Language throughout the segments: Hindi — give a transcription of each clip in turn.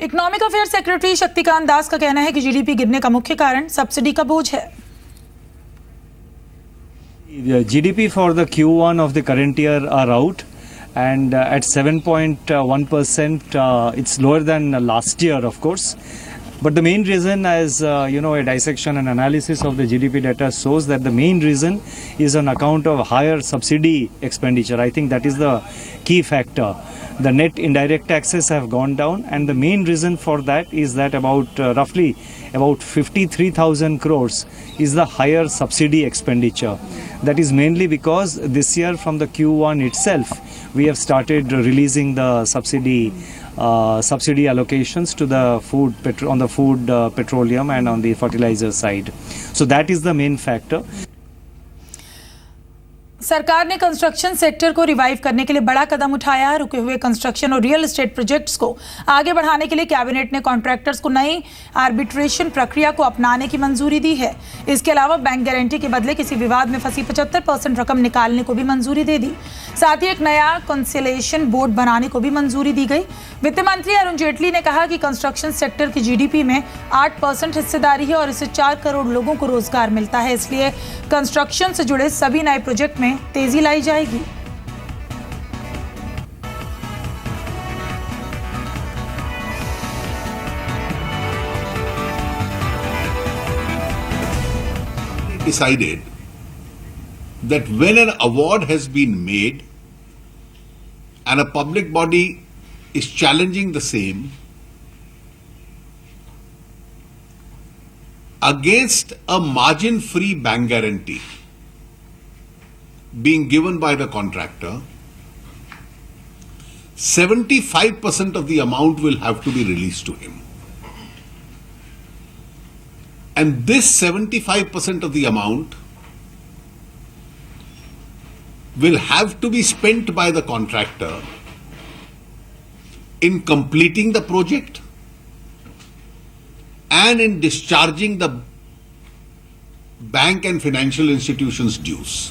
Economic affair secretary Shaktikanta Das का कहना है कि जीडीपी गिरने का मुख्य कारण सब्सिडी का बोझ है। GDP for the Q1 of the current year are out, and at 7.1%, it's lower than last year, of course. But the main reason, as a dissection and analysis of the GDP data shows that the main reason is on account of higher subsidy expenditure. I think that is the key factor. The net indirect taxes have gone down, and the main reason for that is that roughly about 53,000 crores is the higher subsidy expenditure. That is mainly because this year from the Q1 itself we have started releasing the subsidy allocations to the food, petroleum and on the fertilizer side. So that is the main factor. सरकार ने कंस्ट्रक्शन सेक्टर को रिवाइव करने के लिए बड़ा कदम उठाया है। रुके हुए कंस्ट्रक्शन और रियल एस्टेट प्रोजेक्ट्स को आगे बढ़ाने के लिए कैबिनेट ने कॉन्ट्रैक्टर्स को नई आर्बिट्रेशन प्रक्रिया को अपनाने की मंजूरी दी है। इसके अलावा बैंक गारंटी के बदले किसी विवाद में फंसी 75% रकम निकालने को भी मंजूरी दे दी। साथ ही एक नया कंसोलिडेशन बोर्ड बनाने को भी मंजूरी दी गई। वित्त मंत्री अरुण जेटली ने कहा कि कंस्ट्रक्शन सेक्टर की जीडीपी में 8% हिस्सेदारी है और इससे 4 करोड़ लोगों को रोजगार मिलता है। इसलिए कंस्ट्रक्शन से जुड़े सभी नए प्रोजेक्ट में तेजी लाई जाएगी। Decided that when an award has been made and a public body is challenging the same against a margin-free bank guarantee being given by the contractor, 75% of the amount will have to be released to him. And this 75% of the amount will have to be spent by the contractor in completing the project and in discharging the bank and financial institutions' dues.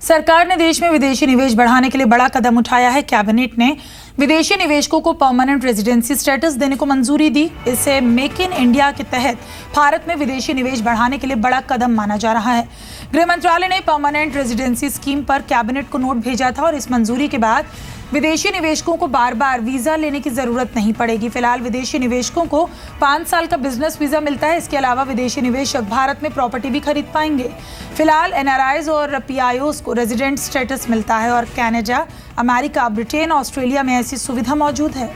सरकार ने देश में विदेशी निवेश बढ़ाने के लिए बड़ा कदम उठाया है। कैबिनेट ने विदेशी निवेशकों को परमानेंट रेजिडेंसी स्टेटस देने को मंजूरी दी। इसे मेक इन इंडिया के तहत भारत में विदेशी निवेश बढ़ाने के लिए बड़ा कदम माना जा रहा है। गृह मंत्रालय ने परमानेंट रेजिडेंसी स्कीम पर कैबिनेट को नोट भेजा था और इस मंजूरी के बाद विदेशी निवेशकों को बार बार वीजा लेने की जरूरत नहीं पड़ेगी। फिलहाल विदेशी निवेशकों को 5 साल का बिजनेस वीजा मिलता है। इसके अलावा विदेशी निवेशक भारत में प्रॉपर्टी भी खरीद पाएंगे। फिलहाल एनआरआईज और पीआईओज को रेजिडेंट स्टेटस मिलता है और कनाडा, अमेरिका, ब्रिटेन, ऑस्ट्रेलिया में ऐसी सुविधा मौजूद है।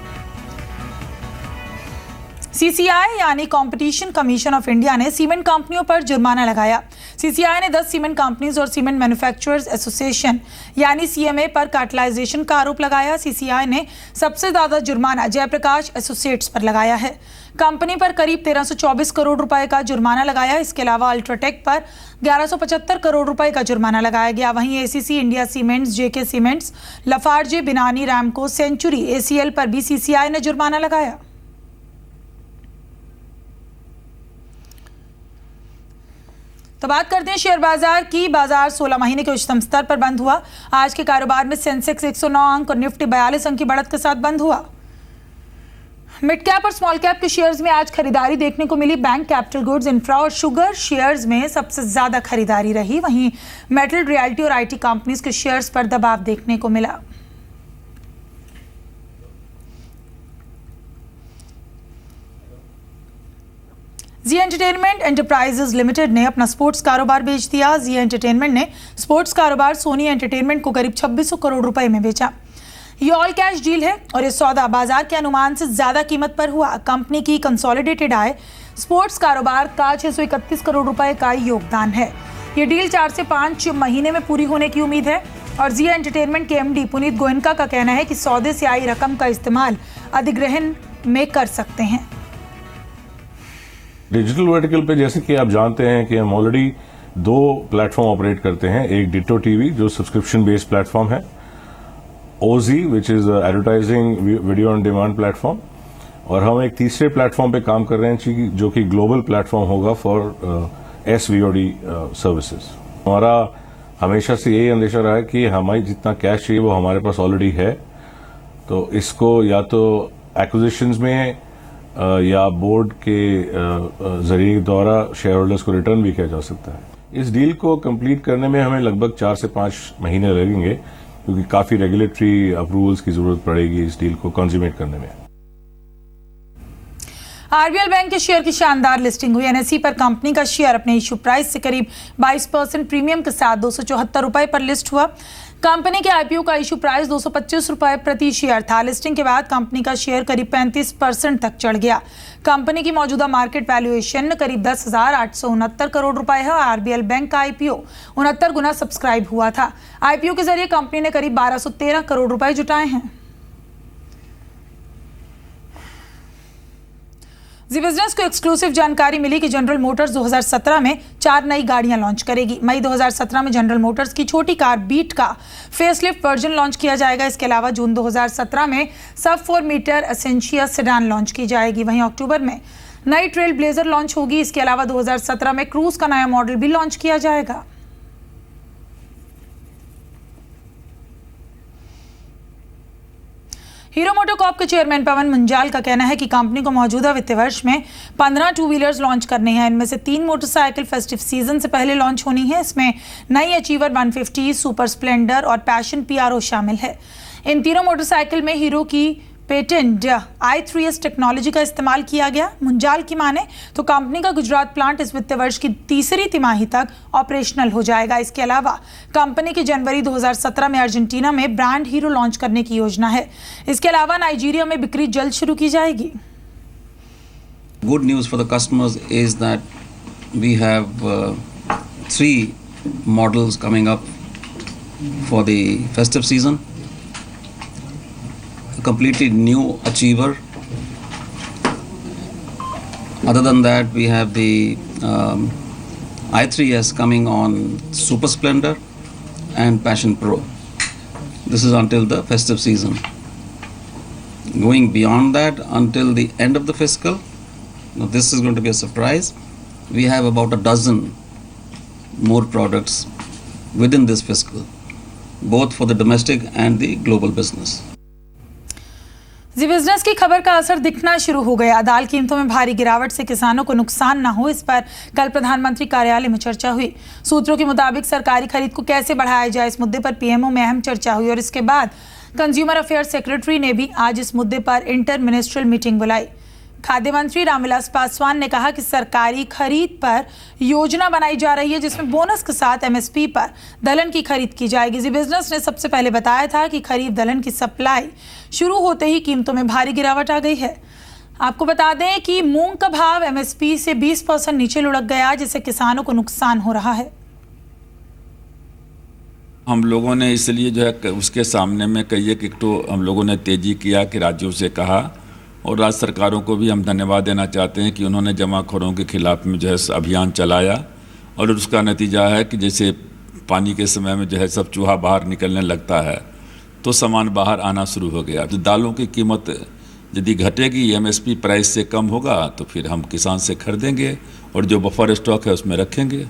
सीसीआई यानी कंपटीशन कमीशन ऑफ इंडिया ने सीमेंट कंपनियों पर जुर्माना लगाया। सीसीआई ने 10 सीमेंट कंपनीज और सीमेंट मैन्युफैक्चरर्स एसोसिएशन यानी सीएमए पर कार्टेलाइजेशन का आरोप लगाया। सीसीआई ने सबसे ज्यादा जुर्माना जयप्रकाश एसोसिएट्स पर लगाया है। कंपनी पर करीब 1324 करोड़ रुपए का जुर्माना लगाया। इसके अलावा अल्ट्राटेक पर 1175 करोड़ रुपए का जुर्माना लगाया गया। वहीं एसीसी, इंडिया सीमेंट्स, जेके सीमेंट्स, लफार्जे, बिनानी, रैमको, सेंचुरी, एसीएल पर भी सीसीआई ने जुर्माना लगाया। तो बात करते हैं शेयर बाजार की। बाजार 16 महीने के उच्चतम स्तर पर बंद हुआ। आज के कारोबार में सेंसेक्स 109 अंक और निफ्टी 42 अंक की बढ़त के साथ बंद हुआ। मिड कैप और स्मॉल कैप के शेयर्स में आज खरीदारी देखने को मिली। बैंक, कैपिटल गुड्स, इंफ्रा और शुगर शेयर्स में सबसे ज्यादा खरीदारी रही। वहीं मेटल, रियल्टी और आईटी कंपनीज के शेयर्स पर दबाव देखने को मिला। जी एंटरटेनमेंट एंटरप्राइजेज लिमिटेड ने अपना स्पोर्ट्स कारोबार बेच दिया। जी एंटरटेनमेंट ने स्पोर्ट्स कारोबार सोनी एंटरटेनमेंट को करीब 2600 करोड़ रुपए में बेचा। ये ऑल कैश डील है और ये सौदा बाजार के अनुमान से ज्यादा कीमत पर हुआ। कंपनी की कंसोलिडेटेड आय स्पोर्ट्स कारोबार का 631 करोड़ रुपए का योगदान है। ये डील 4 से 5 महीने में पूरी होने की उम्मीद है और जी एंटरटेनमेंट के एमडी पुनीत गोयनका का कहना है कि सौदे से आई रकम का इस्तेमाल अधिग्रहण में कर सकते हैं। डिजिटल वर्टिकल पे जैसे कि आप जानते हैं कि हम ऑलरेडी 2 प्लेटफॉर्म ऑपरेट करते हैं। एक डिटो टीवी जो सब्सक्रिप्शन बेस्ड प्लेटफॉर्म है, OG which is advertising video on demand platform, और हम एक तीसरे प्लेटफॉर्म पे काम कर रहे हैं जो कि ग्लोबल प्लेटफॉर्म होगा फॉर एसवीओडी सर्विसेज। हमारा हमेशा से यही अंदेशा रहा है कि हमारी जितना कैश चाहिए वो हमारे पास ऑलरेडी है। तो इसको या तो एक्विजिशंस में या बोर्ड के जरिए द्वारा शेयर होल्डर्स को रिटर्न भी किया जा सकता है। इस डील को कंप्लीट करने में हमें लगभग 4 से 5 महीने लगेंगे, क्योंकि काफी रेगुलेटरी अप्रूवल्स की जरूरत पड़ेगी इस डील को कंज्यूमेट करने में। आरबीएल बैंक के शेयर की शानदार लिस्टिंग हुई। एनएसई पर कंपनी का शेयर अपने इश्यू प्राइस से करीब 22% प्रीमियम के साथ 274 रुपए पर लिस्ट हुआ। कंपनी के आईपीओ का इश्यू प्राइस 225 रुपए प्रति शेयर था। लिस्टिंग के बाद कंपनी का शेयर करीब 35% तक चढ़ गया। कंपनी की मौजूदा मार्केट वैल्यूएशन करीब 10,869 करोड़ रुपए है और आरबीएल बैंक का आईपीओ 69 गुना सब्सक्राइब हुआ था। आईपीओ के जरिए कंपनी ने करीब 1213 करोड़ रुपए जुटाए हैं। जी बिजनेस को एक्सक्लूसिव जानकारी मिली कि जनरल मोटर्स 2017 में 4 नई गाड़ियां लॉन्च करेगी। मई 2017 में जनरल मोटर्स की छोटी कार बीट का फेसलिफ्ट वर्जन लॉन्च किया जाएगा। इसके अलावा जून 2017 में सब 4 मीटर एसेंशिया सेडान लॉन्च की जाएगी। वहीं अक्टूबर में नई ट्रेल ब्लेजर लॉन्च होगी। इसके अलावा 2017 में क्रूज का नया मॉडल भी लॉन्च किया जाएगा। हीरो मोटोकॉर्प के चेयरमैन पवन मुंजाल का कहना है कि कंपनी को मौजूदा वित्तीय वर्ष में 15 टू व्हीलर्स लॉन्च करने हैं। इनमें से 3 मोटरसाइकिल फेस्टिव सीजन से पहले लॉन्च होनी है। इसमें नई अचीवर 150, सुपर स्प्लेंडर और पैशन PRO शामिल है। इन तीनों मोटरसाइकिल में हीरो की पेटेंट i3S टेक्नोलॉजी का इस्तेमाल किया गया। मुंजाल की माने तो कंपनी का गुजरात प्लांट इस वित्तीय वर्ष की तीसरी तिमाही तक ऑपरेशनल हो जाएगा। इसके अलावा कंपनी की जनवरी 2017 में अर्जेंटीना में ब्रांड हीरो लॉन्च करने की योजना है। इसके अलावा नाइजीरिया में बिक्री जल्द शुरू की जाएगी। Good news for the customers is that we have 3 models coming up for the festive season. A completely new Achiever. Other than that, we have the i3S coming on Super Splendor and Passion Pro. This is until the festive season. Going beyond that, until the end of the fiscal, now this is going to be a surprise. We have about a dozen more products within this fiscal, both for the domestic and the global business. Zee business की खबर का असर दिखना शुरू हो गया। दाल कीमतों में भारी गिरावट से किसानों को नुकसान न हो, इस पर कल प्रधानमंत्री कार्यालय में चर्चा हुई। सूत्रों के मुताबिक सरकारी खरीद को कैसे बढ़ाया जाए, इस मुद्दे पर पीएमओ में अहम चर्चा हुई और इसके बाद कंज्यूमर अफेयर्स सेक्रेटरी ने भी आज इस मुद्दे पर इंटर मिनिस्ट्रियल मीटिंग बुलाई। खाद्य मंत्री रामविलास पासवान ने कहा कि सरकारी खरीद पर योजना बनाई जा रही है, जिसमें बोनस के साथ एमएसपी पर दलहन की खरीद की जाएगी। जी बिजनेस ने सबसे पहले बताया था कि खरीफ दलहन की सप्लाई शुरू होते ही कीमतों में भारी गिरावट आ गई है। आपको बता दें कि मूंग का भाव एमएसपी से 20% नीचे लुढ़क गया, जिससे किसानों को नुकसान हो रहा है। हम लोगों ने इसलिए जो है उसके सामने में कई एक तो हम लोगों ने तेजी किया कि राज्यों से कहा, और राज्य सरकारों को भी हम धन्यवाद देना चाहते हैं कि उन्होंने जमाखोरों के खिलाफ में जो है अभियान चलाया, और उसका नतीजा है कि जैसे पानी के समय में जो है सब चूहा बाहर निकलने लगता है तो सामान बाहर आना शुरू हो गया। तो दालों की कीमत यदि घटेगी, एमएसपी प्राइस से कम होगा, तो फिर हम किसान से खरीदेंगे और जो बफर स्टॉक है उसमें रखेंगे।